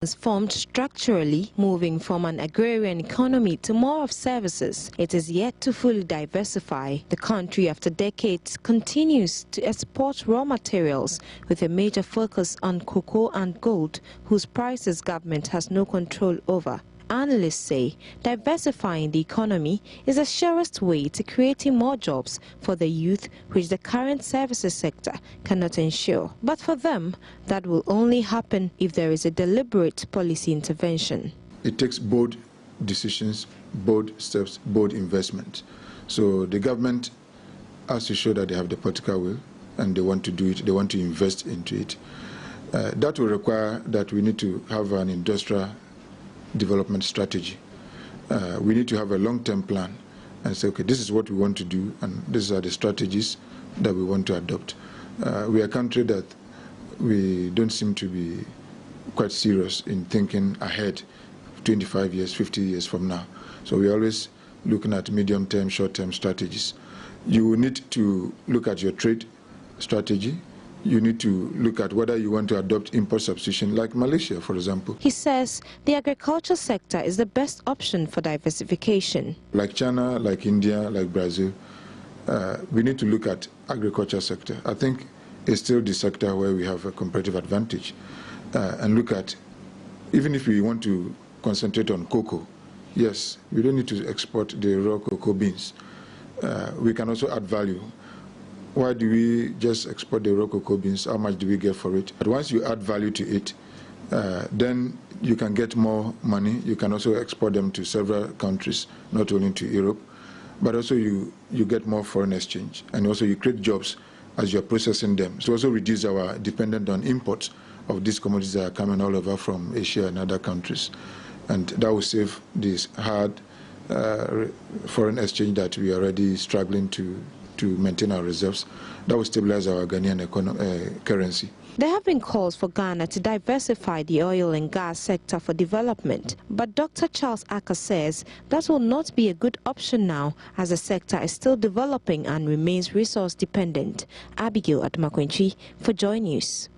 Transformed structurally, moving from an agrarian economy to more of services, it is yet to fully diversify. The country, after decades, continues to export raw materials with a major focus on cocoa and gold, whose prices government has no control over. Analysts say diversifying the economy is the surest way to creating more jobs for the youth, which the current services sector cannot ensure. But for them, that will only happen if there is a deliberate policy intervention. It takes bold decisions, bold steps, bold investment. So the government has to show that they have the political will and they want to do it, they want to invest into it. That will require that we need to have an industrial development strategy. We need to have a long-term plan and say, okay, this is what we want to do and these are the strategies that we want to adopt. We are a country that we don't seem to be quite serious in thinking ahead 25 years, 50 years from now. So we're always looking at medium-term, short-term strategies. You will need to look at your trade strategy. You need to look at whether you want to adopt import substitution like Malaysia, for example. He says the agriculture sector is the best option for diversification. Like China, like India, like Brazil, we need to look at agriculture sector. I think it's still the sector where we have a competitive advantage. And look at, even if we want to concentrate on cocoa, yes, we don't need to export the raw cocoa beans. We can also add value. Why do we just export the raw cocoa beans? How much do we get for it? But once you add value to it, then you can get more money. You can also export them to several countries, not only to Europe, but also you get more foreign exchange. And also you create jobs as you're processing them. So also reduce our dependence on imports of these commodities that are coming all over from Asia and other countries. And that will save this hard foreign exchange that we are already struggling to maintain our reserves. That will stabilize our Ghanaian currency. There have been calls for Ghana to diversify the oil and gas sector for development, but Dr. Charles Acker says that will not be a good option now, as the sector is still developing and remains resource dependent. Abigail Admakwenchi for Joy News.